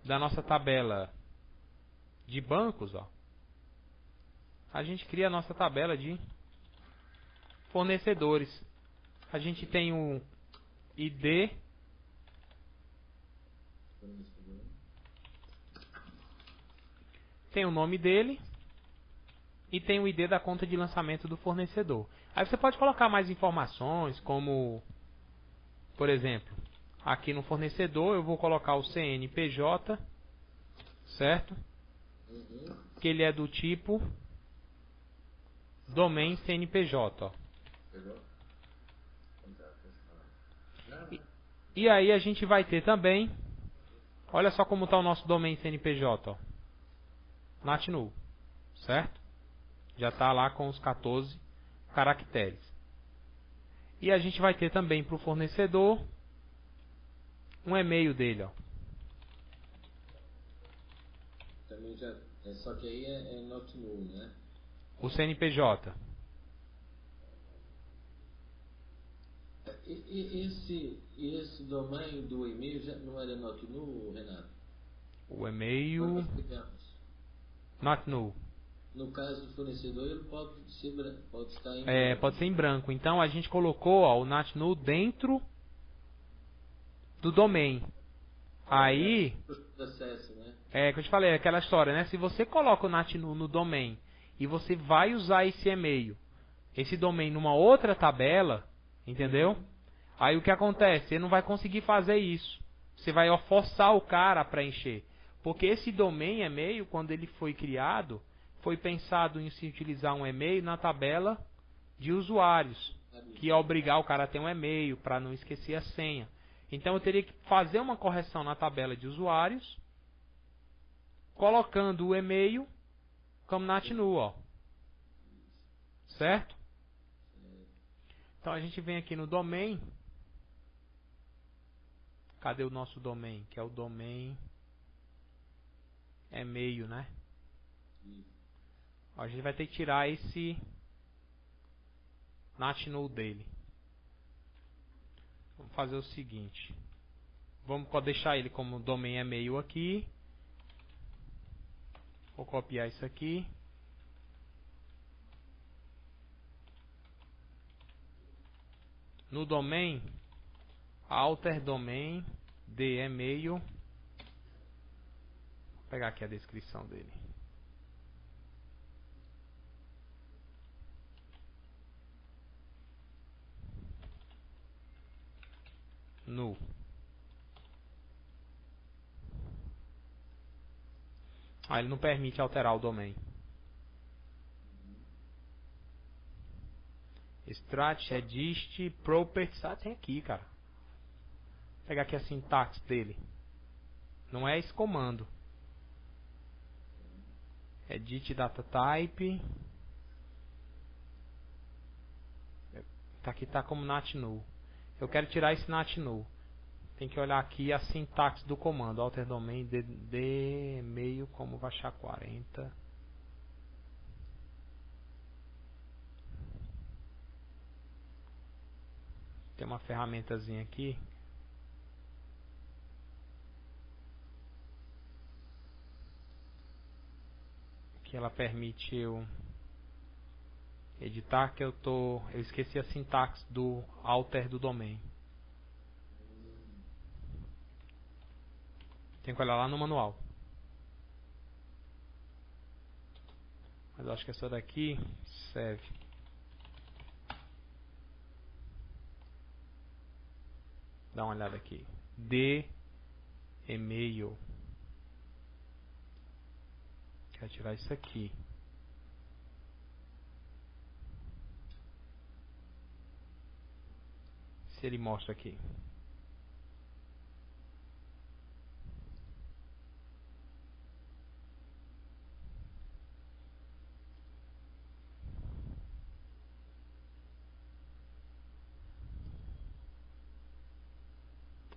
da nossa tabela de bancos, ó, a gente cria a nossa tabela de fornecedores. A gente tem o ID, tem o nome dele e tem o ID da conta de lançamento do fornecedor. Aí você pode colocar mais informações, como, por exemplo, aqui no fornecedor eu vou colocar o CNPJ, certo? Que ele é do tipo domain CNPJ, ó. E aí a gente vai ter também, olha só como está o nosso domain CNPJ, ó, NatNull, certo? Já está lá com os 14 caracteres. E a gente vai ter também para o fornecedor um e-mail dele, ó. Também já, só que aí é not null, né? O CNPJ. Esse domínio do e-mail já não era not null, Renato? O e-mail not null. No caso do fornecedor, ele pode estar em branco. Pode ser em branco. Então a gente colocou, ó, o not null dentro do domain. Aí Acesso, né? que eu te falei, aquela história, né? Se você coloca o not null no domain e você vai usar esse e-mail, esse domain numa outra tabela, entendeu? Aí o que acontece? Você não vai conseguir fazer isso. Você vai forçar o cara a preencher. Porque esse domain e-mail, quando ele foi criado, foi pensado em se utilizar um e-mail na tabela de usuários, que ia obrigar o cara a ter um e-mail para não esquecer a senha. Então eu teria que fazer uma correção na tabela de usuários, colocando o e-mail como NatNull, ó. Certo? Então a gente vem aqui no domain. Cadê o nosso domain? Que é o domain e-mail, né? Ó, a gente vai ter que tirar esse NatNull dele. Vamos fazer o seguinte. Vamos deixar ele como domain e-mail aqui. Vou copiar isso aqui. No domain, alter domain de e-mail. Vou pegar aqui a descrição dele. Null. Ele não permite alterar o domain. Strat, edit, properties. Tem aqui, cara. Vou pegar aqui a sintaxe dele. Não é esse comando. Edit data type. Aqui tá como NatNull. Eu quero tirar esse NatNull. Tem que olhar aqui a sintaxe do comando. Alter domain de e-mail como baixar 40. Tem uma ferramentazinha aqui. Que ela permite eu editar, que eu esqueci a sintaxe do alter do domain. Tem que olhar lá no manual. Mas eu acho que essa daqui serve. Dá uma olhada aqui. De e-mail. Quero tirar isso aqui. Se ele mostra aqui.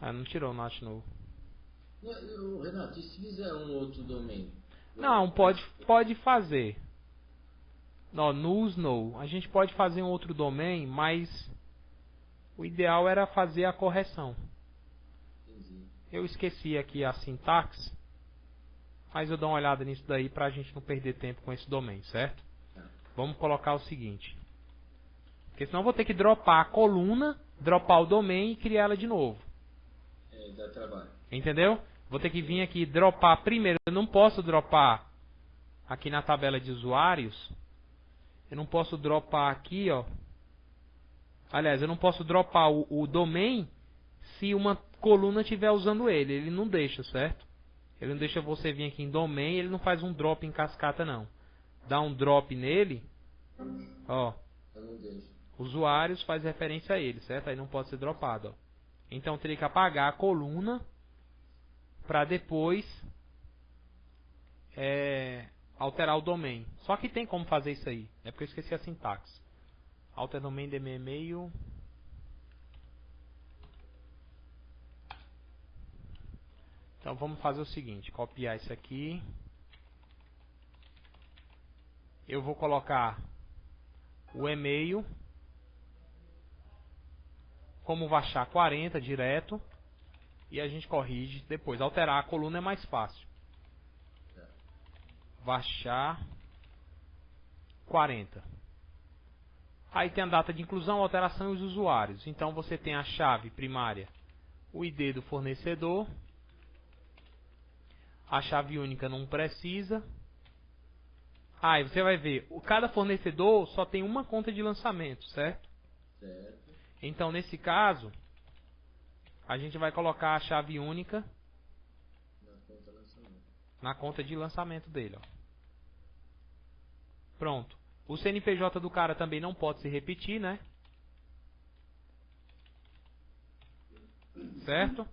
Não tirou o NatNull. Renato, e se fizer um outro domain? Não, pode fazer. No null. A gente pode fazer um outro domain, mas o ideal era fazer a correção. Entendi. Eu esqueci aqui a sintaxe. Mas eu dou uma olhada nisso daí pra gente não perder tempo com esse domain, certo? Vamos colocar o seguinte. Porque senão eu vou ter que dropar a coluna, dropar o domain e criar ela de novo. Dá trabalho. Entendeu? Vou ter que vir aqui dropar primeiro. Eu não posso dropar aqui na tabela de usuários. Eu não posso dropar aqui, ó. Aliás, eu não posso dropar o domain se uma coluna estiver usando ele. Ele não deixa, certo? Ele não deixa você vir aqui em domain, ele não faz um drop em cascata, não. Dá um drop nele, ó. Eu não deixo. Usuários faz referência a ele, certo? Aí não pode ser dropado, ó. Então eu teria que apagar a coluna para depois alterar o domain. Só que tem como fazer isso aí. É porque eu esqueci a sintaxe. Alter domain de e-mail. Então vamos fazer o seguinte, copiar isso aqui. Eu vou colocar o e-mail como Vachar 40 direto. E a gente corrige depois. Alterar a coluna é mais fácil. Vachar 40. Aí tem a data de inclusão, alteração e os usuários. Então você tem a chave primária, o ID do fornecedor. A chave única não precisa. Aí você vai ver, cada fornecedor só tem uma conta de lançamento, certo? Certo. Então nesse caso, a gente vai colocar a chave única na conta de lançamento dele, ó. Pronto. O CNPJ do cara também não pode se repetir, né? Certo?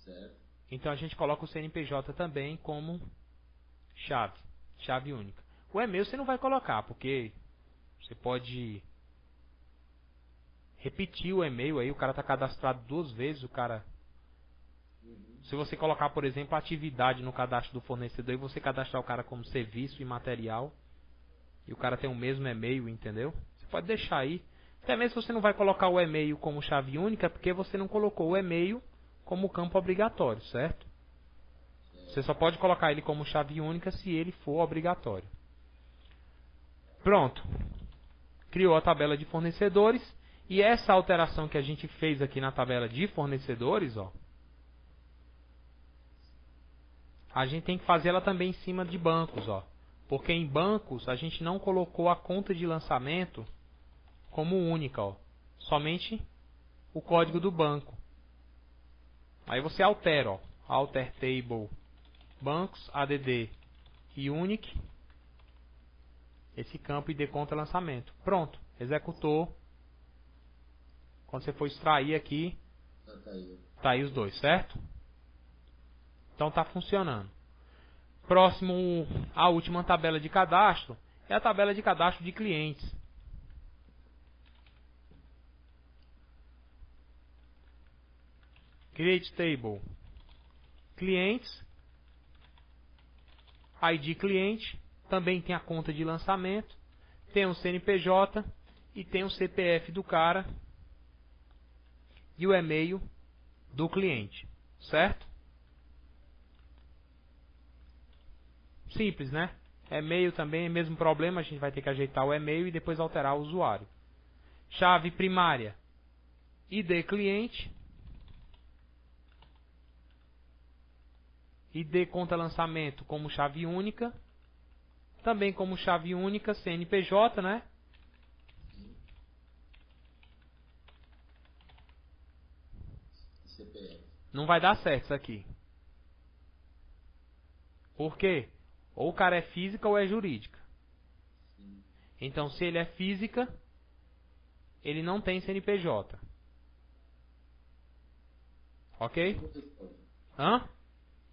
Certo. Então a gente coloca o CNPJ também como chave única. O e-mail você não vai colocar, porque você pode repetir o e-mail aí, o cara está cadastrado 2 vezes, o cara... Se você colocar, por exemplo, a atividade no cadastro do fornecedor e você cadastrar o cara como serviço e material, e o cara tem o mesmo e-mail, entendeu? Você pode deixar aí. Até mesmo se você não vai colocar o e-mail como chave única, porque você não colocou o e-mail como campo obrigatório, certo? Você só pode colocar ele como chave única se ele for obrigatório. Pronto. Criou a tabela de fornecedores. E essa alteração que a gente fez aqui na tabela de fornecedores, ó, a gente tem que fazer ela também em cima de bancos, ó. Porque em bancos a gente não colocou a conta de lançamento como única, ó. Somente o código do banco. Aí você altera, ó. Alter table bancos add e unique. Esse campo ID conta lançamento. Pronto, executou. Quando você for extrair aqui, tá aí os dois, certo? Então tá funcionando. Próximo, a última tabela de cadastro é a tabela de cadastro de clientes. Create table. Clientes. ID cliente. Também tem a conta de lançamento. Tem o CNPJ e tem o CPF do cara e o e-mail do cliente, certo? Simples, né? E-mail também, mesmo problema, a gente vai ter que ajeitar o e-mail e depois alterar o usuário. Chave primária, ID cliente, ID conta lançamento como chave única, também como chave única CNPJ, né? CPF. Não vai dar certo isso aqui. Por quê? Ou o cara é física ou é jurídica. Então, se ele é física, ele não tem CNPJ. Ok? Hã?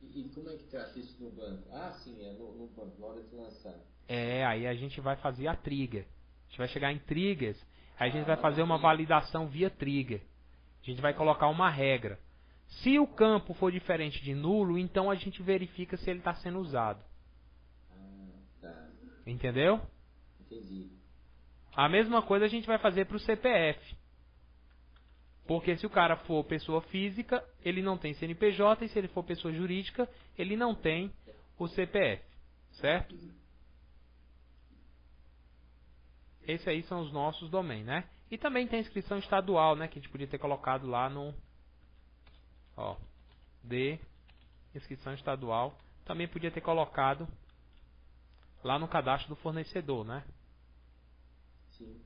E como é que trata isso no banco? Ah, sim, é no banco, na hora de lançar. Aí a gente vai fazer a trigger. A gente vai chegar em triggers, aí a gente vai fazer uma validação via trigger. A gente vai colocar uma regra. Se o campo for diferente de nulo, então a gente verifica se ele está sendo usado. Tá. Entendeu? Entendi. A mesma coisa a gente vai fazer para o CPF. Porque se o cara for pessoa física, ele não tem CNPJ, e se ele for pessoa jurídica, ele não tem o CPF, certo? Esses aí são os nossos domains, né? E também tem inscrição estadual, né? Que a gente podia ter colocado lá no... Ó, inscrição estadual. Também podia ter colocado lá no cadastro do fornecedor, né? Sim.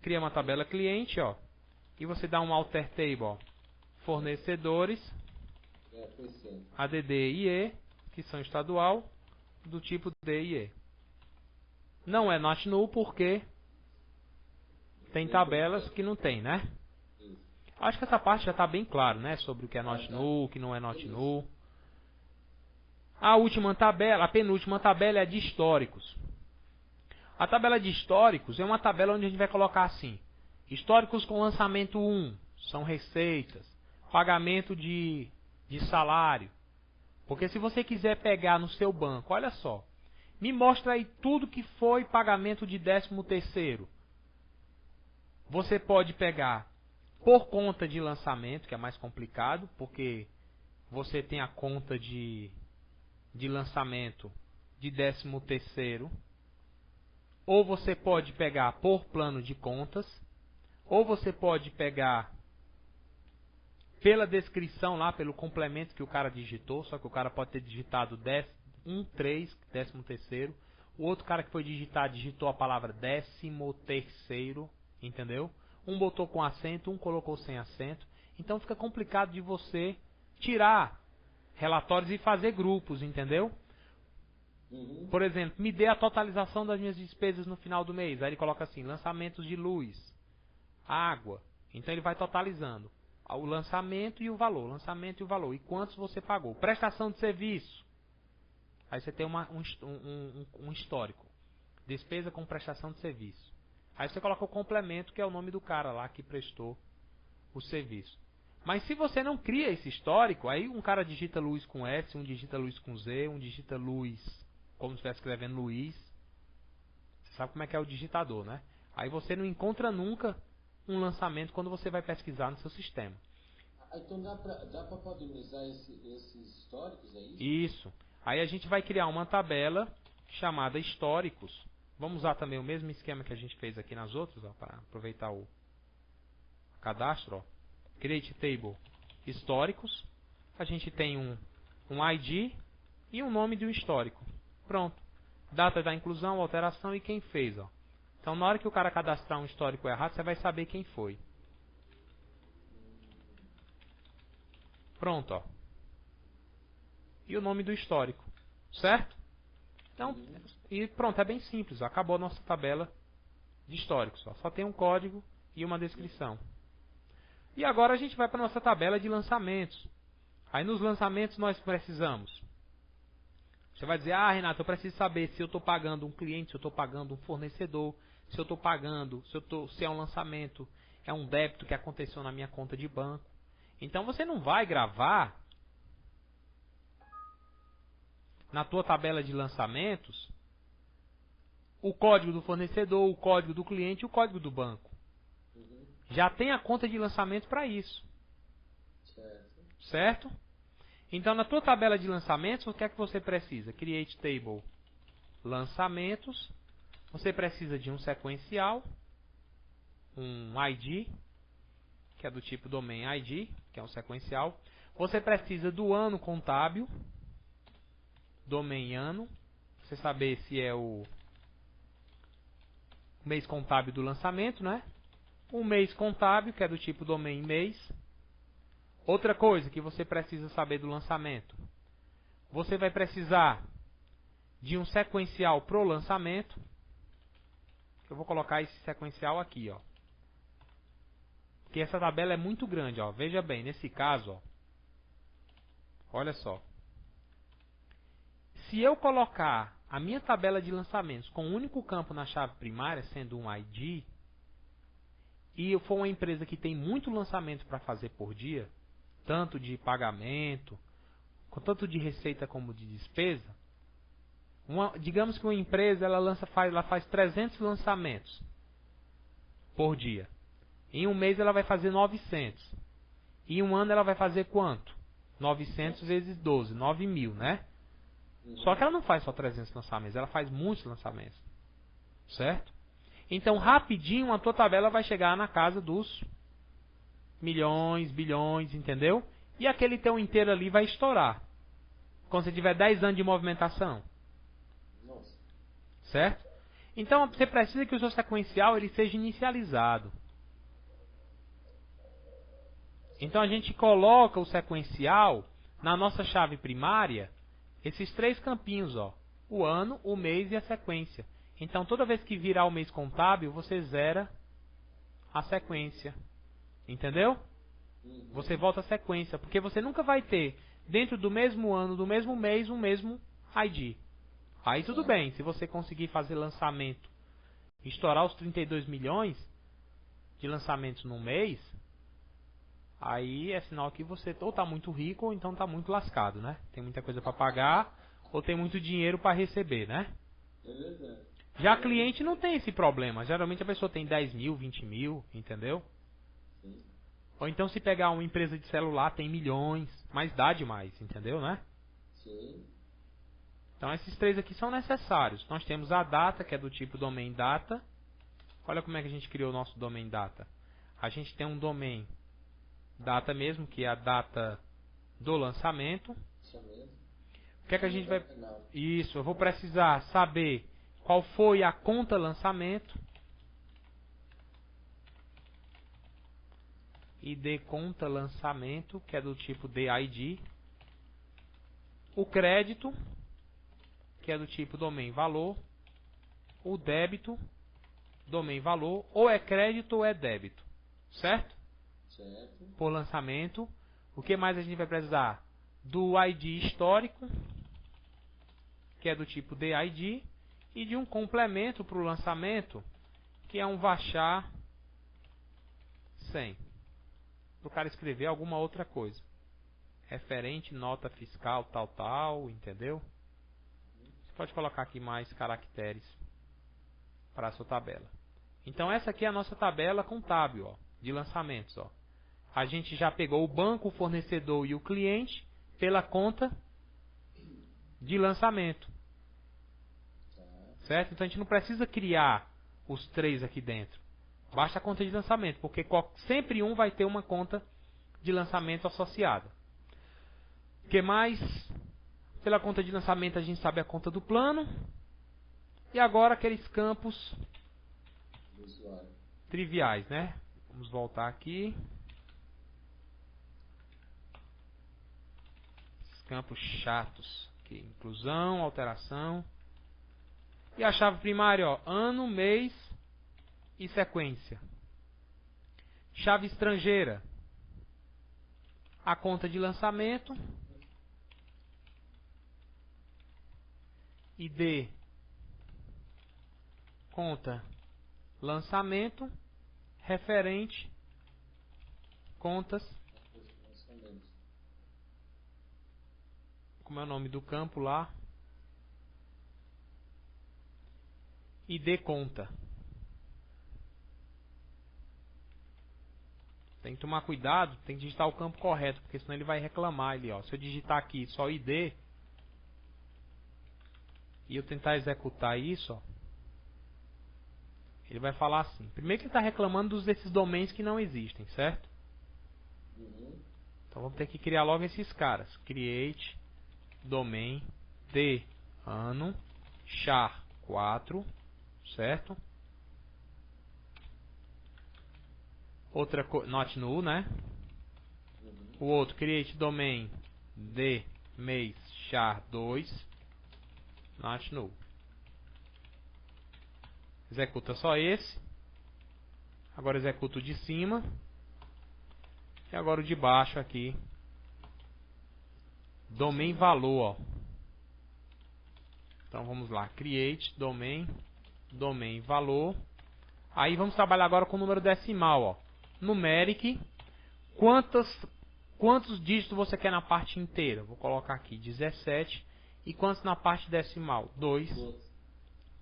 Cria uma tabela cliente, ó. E você dá um alter table, ó. Fornecedores, Foi certo. ADD e E, que são estadual, do tipo D e E. Não é not null porque tem tabelas que não tem, né? Isso. Acho que essa parte já está bem claro, né? Sobre o que é not null, o que não é not null. A última tabela, a penúltima tabela é a de históricos. A tabela de históricos é uma tabela onde a gente vai colocar assim: históricos com lançamento 1, são receitas, pagamento de salário. Porque se você quiser pegar no seu banco, olha só, me mostra aí tudo que foi pagamento de 13º. Você pode pegar por conta de lançamento, que é mais complicado, porque você tem a conta de lançamento de 13º. Ou você pode pegar por plano de contas, ou você pode pegar pela descrição lá, pelo complemento que o cara digitou, só que o cara pode ter digitado 13º. O outro cara que foi digitar, digitou a palavra 13º, entendeu? Um botou com acento, um colocou sem acento. Então fica complicado de você tirar relatórios e fazer grupos, entendeu? Por exemplo, me dê a totalização das minhas despesas no final do mês. Aí ele coloca assim, lançamentos de luz, água. Então ele vai totalizando o lançamento e o valor, lançamento e o valor. E quantos você pagou. Prestação de serviço. Aí você tem um histórico. Despesa com prestação de serviço. Aí você coloca o complemento, que é o nome do cara lá que prestou o serviço. Mas se você não cria esse histórico, aí um cara digita luz com S, um digita luz com Z, um digita luz como se estivesse escrevendo Luiz. Você sabe como é que é o digitador, né? Aí você não encontra nunca um lançamento quando você vai pesquisar no seu sistema. Então dá para padronizar esses históricos, é isso? Isso. Aí a gente vai criar uma tabela chamada históricos. Vamos usar também o mesmo esquema que a gente fez aqui nas outras, para aproveitar o cadastro. Ó. Create table históricos. A gente tem um ID e um nome de um histórico. Pronto. Data da inclusão, alteração e quem fez. Ó. Então, na hora que o cara cadastrar um histórico errado, você vai saber quem foi. Pronto. Ó. E o nome do histórico. Certo? Então, e pronto, é bem simples. Ó. Acabou a nossa tabela de históricos. Ó. Só tem um código e uma descrição. E agora a gente vai para a nossa tabela de lançamentos. Aí nos lançamentos nós precisamos. Você vai dizer, Renato, eu preciso saber se eu estou pagando um cliente, se eu estou pagando um fornecedor, se eu estou pagando, se é um lançamento, é um débito que aconteceu na minha conta de banco. Então você não vai gravar na tua tabela de lançamentos o código do fornecedor, o código do cliente e o código do banco. Já tem a conta de lançamento para isso. Certo? Então, na tua tabela de lançamentos, o que é que você precisa? Create table lançamentos. Você precisa de um sequencial, um ID, que é do tipo domain ID, que é um sequencial. Você precisa do ano contábil, domain ano, você saber se é o mês contábil do lançamento, né? Um mês contábil, que é do tipo domain mês. Outra coisa que você precisa saber do lançamento. Você vai precisar de um sequencial pro lançamento. Eu vou colocar esse sequencial aqui, ó. Porque essa tabela é muito grande, ó. Veja bem, nesse caso, ó. Olha só. Se eu colocar a minha tabela de lançamentos com um único campo na chave primária, sendo um ID, e eu for uma empresa que tem muito lançamento para fazer por dia, tanto de pagamento, tanto de receita como de despesa, digamos que uma empresa ela faz 300 lançamentos por dia. Em um mês ela vai fazer 900. Em um ano ela vai fazer quanto? 900 vezes 12, 9.000, né? Só que ela não faz só 300 lançamentos, ela faz muitos lançamentos. Certo? Então, rapidinho, a tua tabela vai chegar na casa dos milhões, bilhões, entendeu? E aquele teu inteiro ali vai estourar. Quando você tiver 10 anos de movimentação. Nossa. Certo? Então, você precisa que o seu sequencial ele seja inicializado. Então, a gente coloca o sequencial na nossa chave primária, esses 3 campinhos, ó, o ano, o mês e a sequência. Então, toda vez que virar o mês contábil, você zera a sequência. Entendeu? Você volta a sequência, porque você nunca vai ter, dentro do mesmo ano, do mesmo mês, um mesmo ID. Aí tudo bem, se você conseguir fazer lançamento, estourar os 32 milhões de lançamentos num mês, aí é sinal que você ou está muito rico ou então está muito lascado, né? Tem muita coisa para pagar ou tem muito dinheiro para receber, né? Já cliente não tem esse problema. Geralmente a pessoa tem 10 mil, 20 mil, entendeu? Sim. Ou então se pegar uma empresa de celular tem milhões, mas dá demais, entendeu, né? Sim. Então esses 3 aqui são necessários. Nós temos a data, que é do tipo domain data. Olha como é que a gente criou o nosso domain data. A gente tem um domain data mesmo, que é a data do lançamento. Isso mesmo. O que é que a gente vai... Isso, eu vou precisar saber qual foi a conta lançamento. ID conta lançamento, que é do tipo DID. O crédito, que é do tipo domain valor. O débito, domain valor. Ou é crédito ou é débito. Certo? Certo. Por lançamento. O que mais a gente vai precisar? Do ID histórico, que é do tipo DID. E de um complemento para o lançamento, que é um Vachar 100. Para o cara escrever alguma outra coisa. Referente, nota fiscal, tal, entendeu? Você pode colocar aqui mais caracteres para a sua tabela. Então essa aqui é a nossa tabela contábil, ó, de lançamentos. Ó. A gente já pegou o banco, o fornecedor e o cliente pela conta de lançamento. Certo? Então a gente não precisa criar os 3 aqui dentro. Basta a conta de lançamento, porque sempre um vai ter uma conta de lançamento associada. O que mais? Pela conta de lançamento a gente sabe a conta do plano. E agora aqueles campos triviais, né? Vamos voltar aqui. Esses campos chatos. Aqui, inclusão, alteração. E a chave primária, ó, ano, mês e sequência. Chave estrangeira. A conta de lançamento. ID. Conta lançamento. Referente. Contas. Como é o nome do campo lá? ID conta. Tem que tomar cuidado, tem que digitar o campo correto, porque senão ele vai reclamar ali, ó. Se eu digitar aqui só ID e eu tentar executar isso, ó, ele vai falar assim. Primeiro que ele está reclamando desses domains que não existem, certo? Então vamos ter que criar logo esses caras. Create domain de ano char 4, certo? Outra not null, né? O outro create domain de mês char 2, not null. Executa só esse. Agora executa o de cima. E agora o de baixo aqui. Domain valor, ó. Então vamos lá, create domain valor. Aí vamos trabalhar agora com o número decimal, ó. Numeric. Quantos dígitos você quer na parte inteira? Vou colocar aqui 17. E quantos na parte decimal? 2.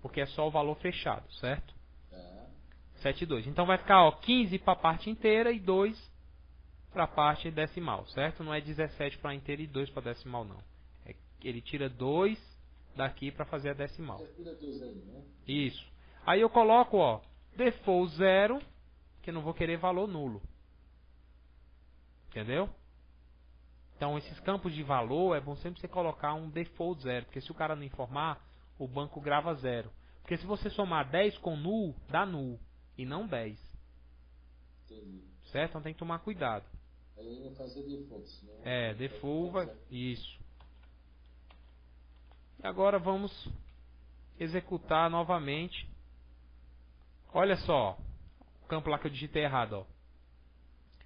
Porque é só o valor fechado, certo? 7,2. Então vai ficar, ó, 15 para a parte inteira e 2 para a parte decimal, certo? Não é 17 para a inteira e 2 para a decimal, não. Ele tira 2 daqui para fazer a decimal. Isso. Aí eu coloco, ó, default 0, que eu não vou querer valor nulo. Entendeu? Então esses campos de valor é bom sempre você colocar um default 0, porque se o cara não informar, o banco grava 0. Porque se você somar 10 com null, dá null, e não 10. Entendi. Certo? Então tem que tomar cuidado. Aí não fazer default, senão... Default vai... Isso. E agora vamos executar novamente. Olha só, o campo lá que eu digitei errado, ó.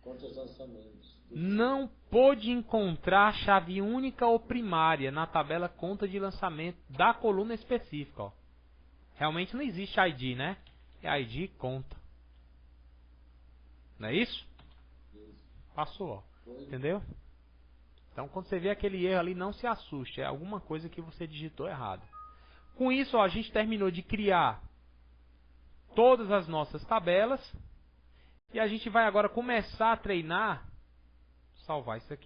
Quantos lançamentos? Não pôde encontrar chave única ou primária na tabela conta de lançamento da coluna específica, ó. Realmente não existe ID, né? É ID conta. Não é isso? Passou, ó. Entendeu? Então quando você vê aquele erro ali, não se assuste. É alguma coisa que você digitou errado. Com isso, ó, a gente terminou de criar todas as nossas tabelas. E a gente vai agora começar a treinar. Salvar isso aqui.